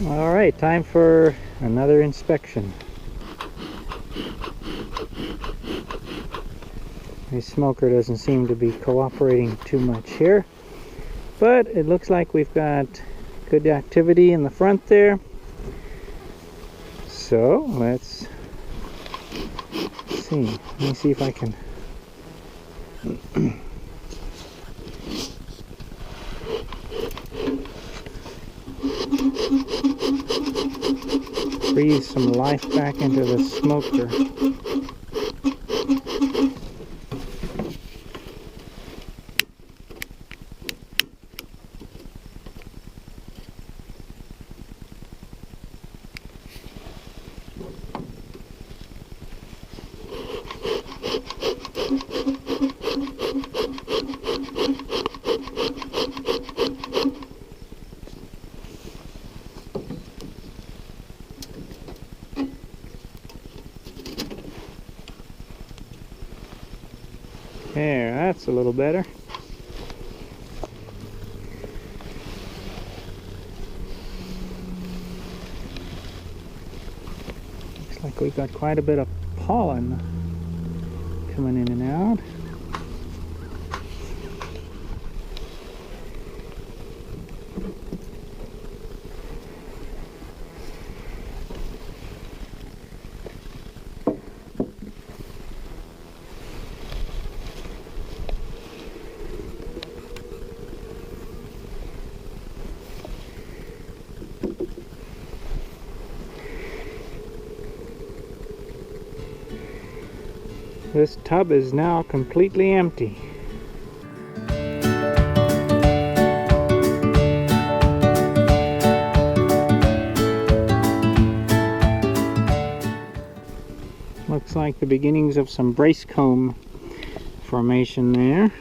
All right, time for another inspection. The smoker doesn't seem to be cooperating too much here, but it looks like we've got good activity in the front there. So let's see. Let me see if I can breathe some life back into the smoker. There, that's a little better. Looks like we got quite a bit of pollen coming in and out. This tub is now completely empty. Looks like the beginnings of some brace comb formation there.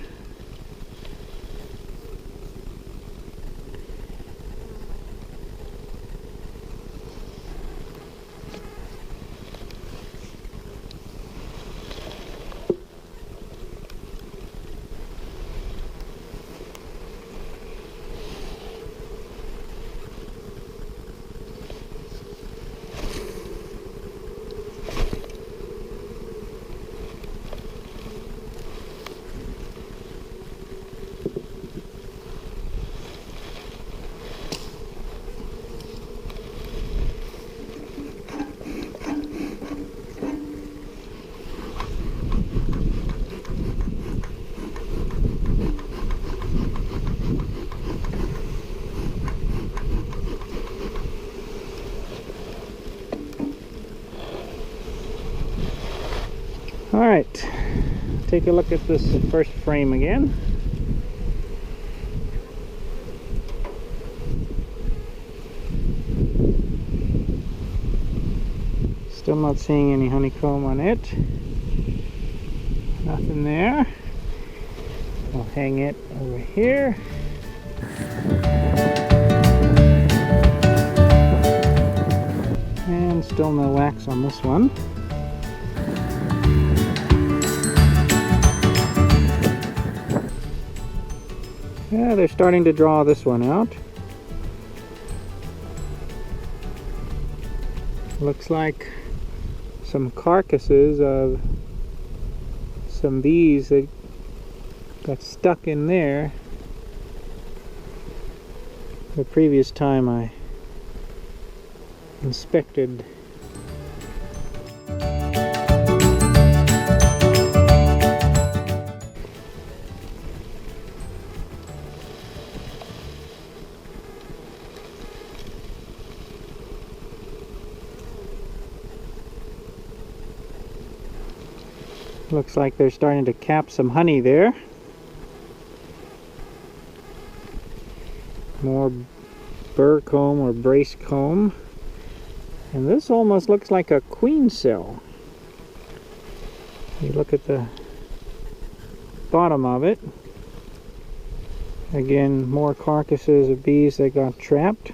Alright, take a look at this first frame again. Still not seeing any honeycomb on it. Nothing there. I'll hang it over here. And still no wax on this one. Yeah, they're starting to draw this one out. Looks like some carcasses of some bees that got stuck in there the previous time I inspected. Looks like they're starting to cap some honey there. More burr comb or brace comb. And this almost looks like a queen cell. You look at the bottom of it. Again, more carcasses of bees that got trapped.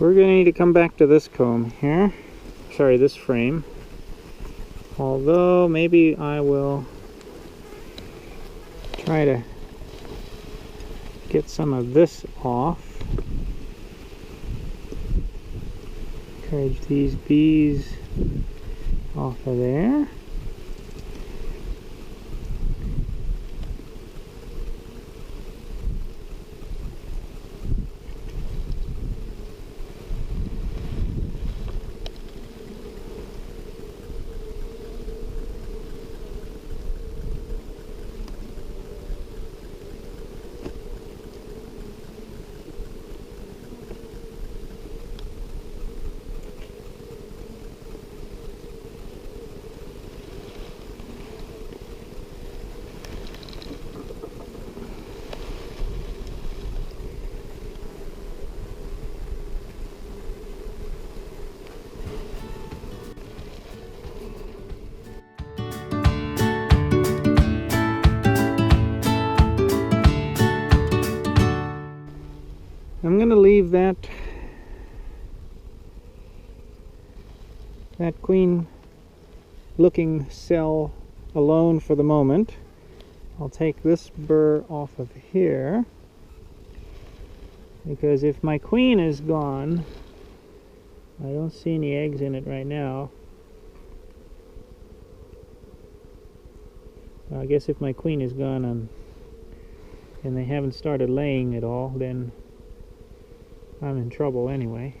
We're going to need to come back to this comb here. Sorry, this frame. Although maybe I will try to get some of this off. Encourage these bees off of there. I'm going to leave that queen looking cell alone for the moment. I'll take this burr off of here, because if my queen is gone, I don't see any eggs in it right now. Well, I guess if my queen is gone and they haven't started laying at all, then I'm in trouble anyway.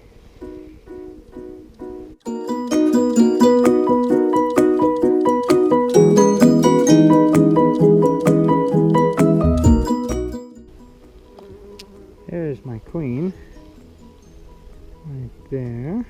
There's my queen, right there.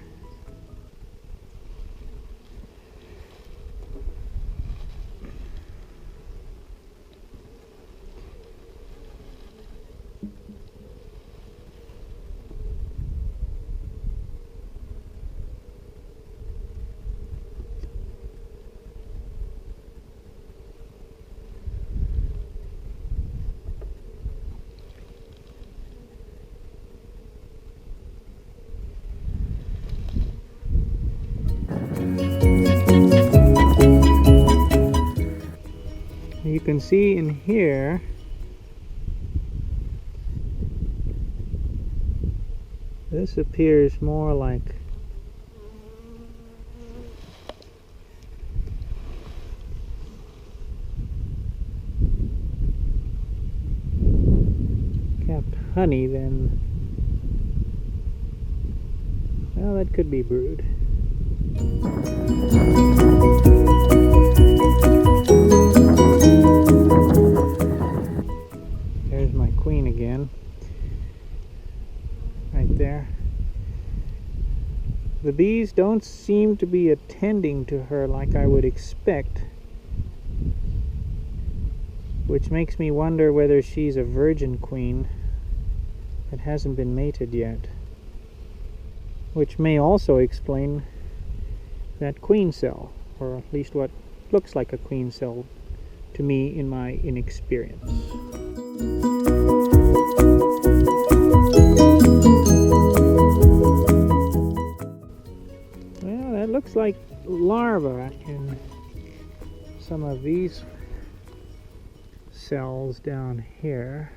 You can see in here this appears more like capped honey than, well, that could be brood. There's my queen again, right there. The bees don't seem to be attending to her like I would expect, which makes me wonder whether she's a virgin queen that hasn't been mated yet, which may also explain that queen cell, or at least what looks like a queen cell to me in my inexperience. Well, that looks like larvae in some of these cells down here.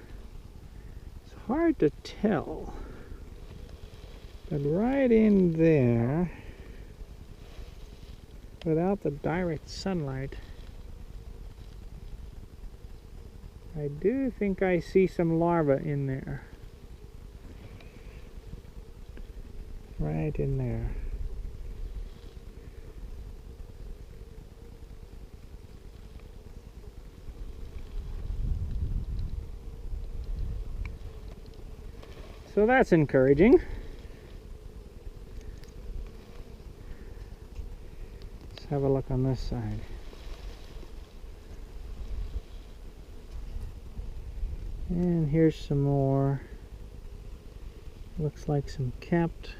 It's hard to tell, but right in there, without the direct sunlight, I do think I see some larvae in there. Right in there. So that's encouraging. Let's have a look on this side. And here's some more. Looks like some capped.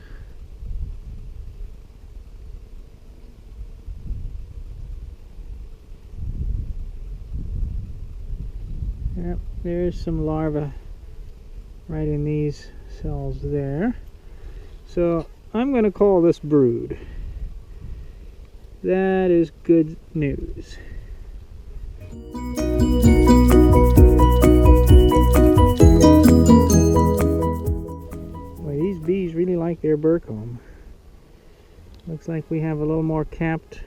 Yep, there's some larvae right in these cells there. So I'm going to call this brood. That is good news. Boy, these bees really like their burr comb. Looks like we have a little more capped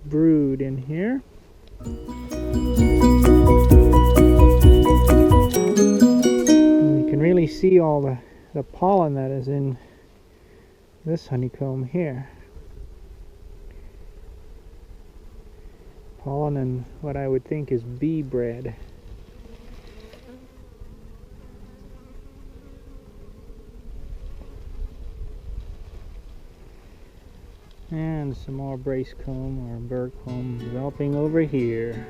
brood in here. And you can really see all the pollen that is in this honeycomb here. Pollen and what I would think is bee bread. And some more brace comb or burr comb developing over here.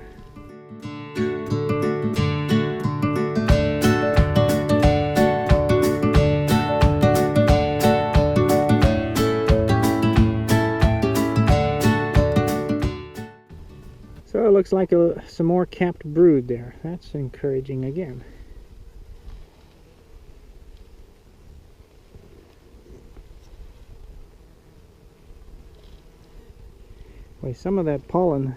So it looks like some more capped brood there. That's encouraging again. Boy, some of that pollen,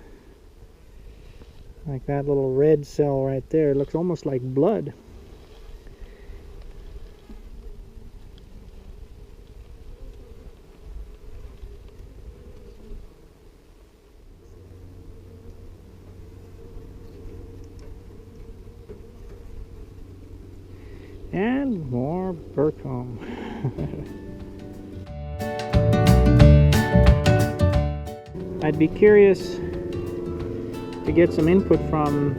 like that little red cell right there, looks almost like blood. And more burr comb. I'd be curious to get some input from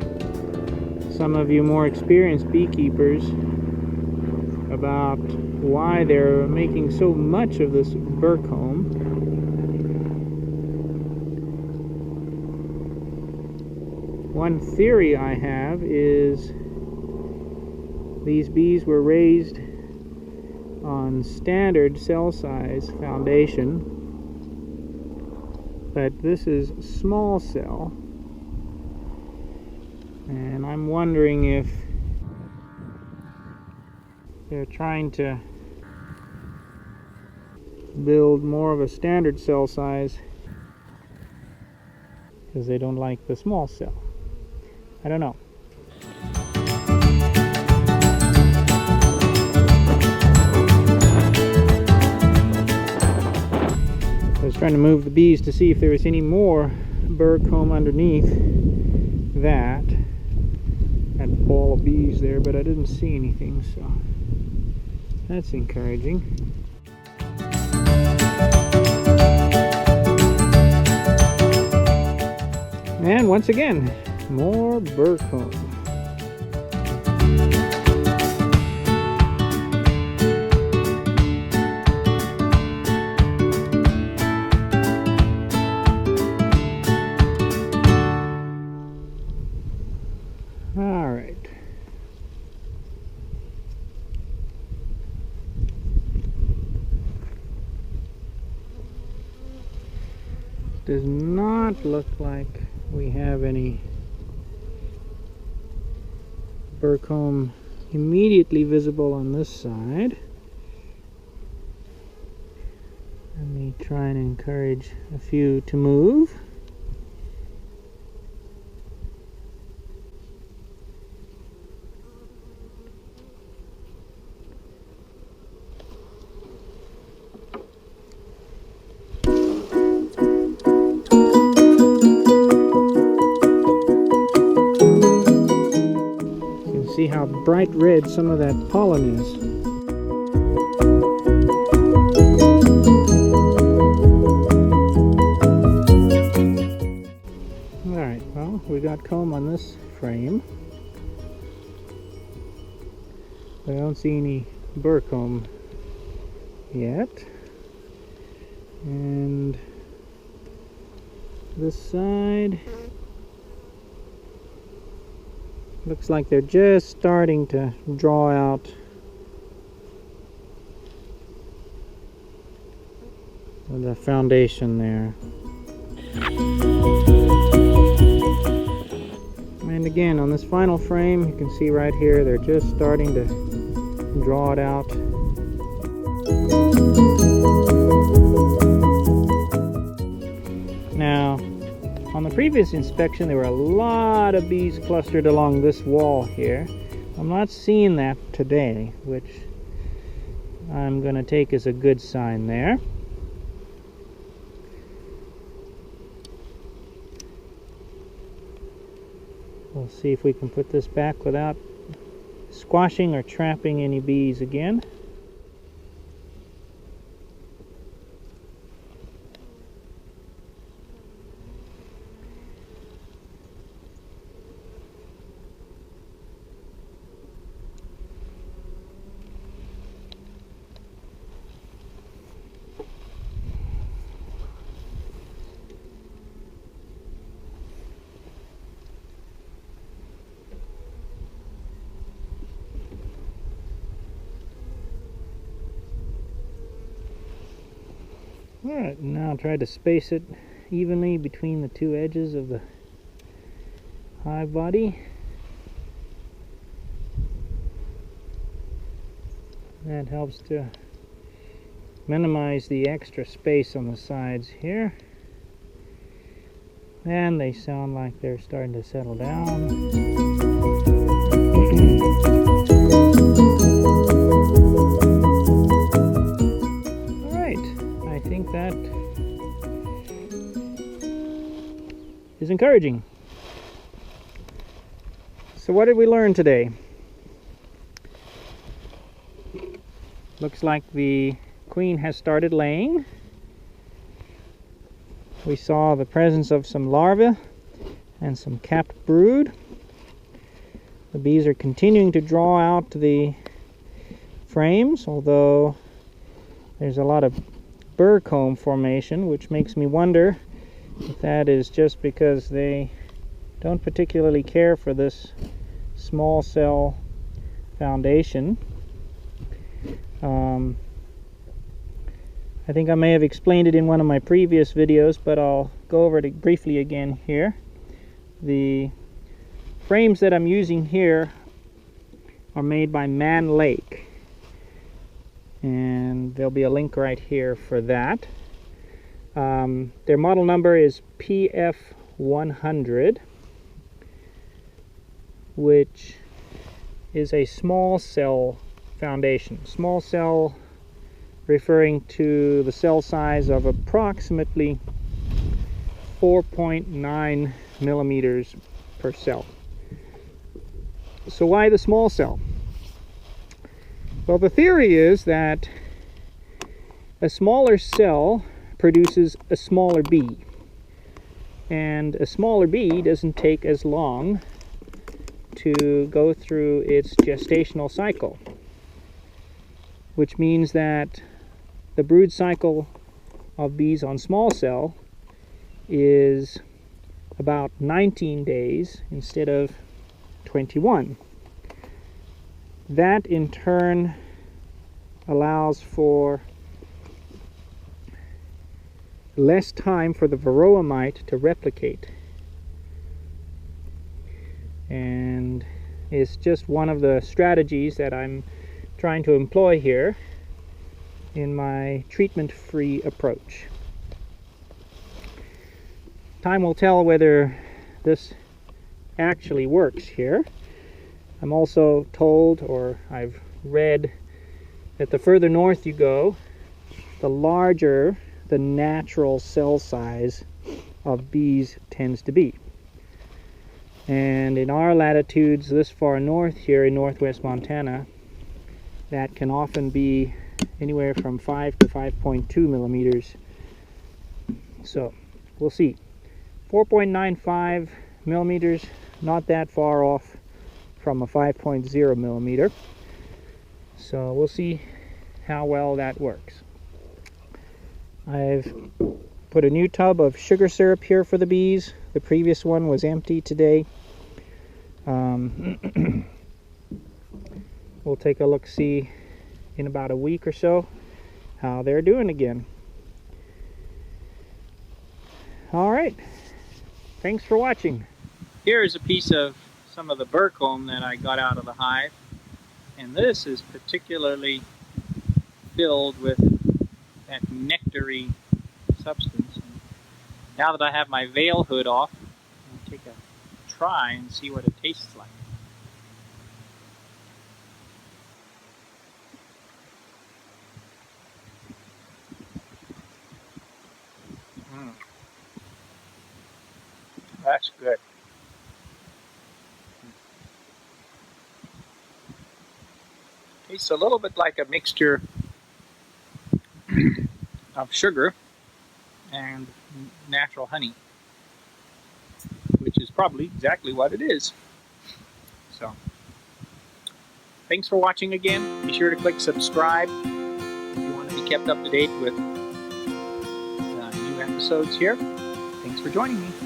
some of you more experienced beekeepers about why they're making so much of this burr comb. One theory I have is these bees were raised on standard cell size foundation, but this is small cell, and I'm wondering if they're trying to build more of a standard cell size because they don't like the small cell. I don't know. I was trying to move the bees to see if there was any more burr comb underneath that ball of bees there, but I didn't see anything, so that's encouraging. And once again, more burr comb. Does not look like we have any burr comb immediately visible on this side. Let me try and encourage a few to move. See how bright red some of that pollen is. Alright, well, we got comb on this frame. But I don't see any burr comb yet. And this side looks like they're just starting to draw out the foundation there. And again, on this final frame, you can see right here, they're just starting to draw it out. Now, on the previous inspection, there were a lot of bees clustered along this wall here. I'm not seeing that today, which I'm going to take as a good sign there. We'll see if we can put this back without squashing or trapping any bees again. Alright, now I'll try to space it evenly between the two edges of the hive body. That helps to minimize the extra space on the sides here. And they sound like they're starting to settle down. That is encouraging. So what did we learn today? Looks like the queen has started laying. We saw the presence of some larvae and some capped brood. The bees are continuing to draw out the frames, although there's a lot of burr comb formation, which makes me wonder if that is just because they don't particularly care for this small cell foundation. I think I may have explained it in one of my previous videos, but I'll go over it briefly again here. The frames that I'm using here are made by Mann Lake, and there'll be a link right here for that. Their model number is PF100, which is a small cell foundation. Small cell referring to the cell size of approximately 4.9 millimeters per cell. So why the small cell? Well, the theory is that a smaller cell produces a smaller bee, and a smaller bee doesn't take as long to go through its gestational cycle, which means that the brood cycle of bees on small cell is about 19 days instead of 21. That in turn allows for less time for the varroa mite to replicate, and it's just one of the strategies that I'm trying to employ here in my treatment-free approach. Time will tell whether this actually works here. I'm also told, or I've read, that the further north you go, the larger the natural cell size of bees tends to be. And in our latitudes this far north here in northwest Montana, that can often be anywhere from 5 to 5.2 millimeters. So we'll see. 4.95 millimeters, not that far off from a 5.0 millimeter. So we'll see how well that works. I've put a new tub of sugar syrup here for the bees. The previous one was empty today. We'll take a look-see in about a week or so how they're doing again. Alright, thanks for watching. Here is a piece of some of the burr comb that I got out of the hive, and this is particularly filled with that nectary substance. And now that I have my veil hood off, I'll take a try and see what it tastes like. That's good. Tastes a little bit like a mixture of sugar and natural honey, which is probably exactly what it is. So, thanks for watching again. Be sure to click subscribe if you want to be kept up to date with new episodes here. Thanks for joining me.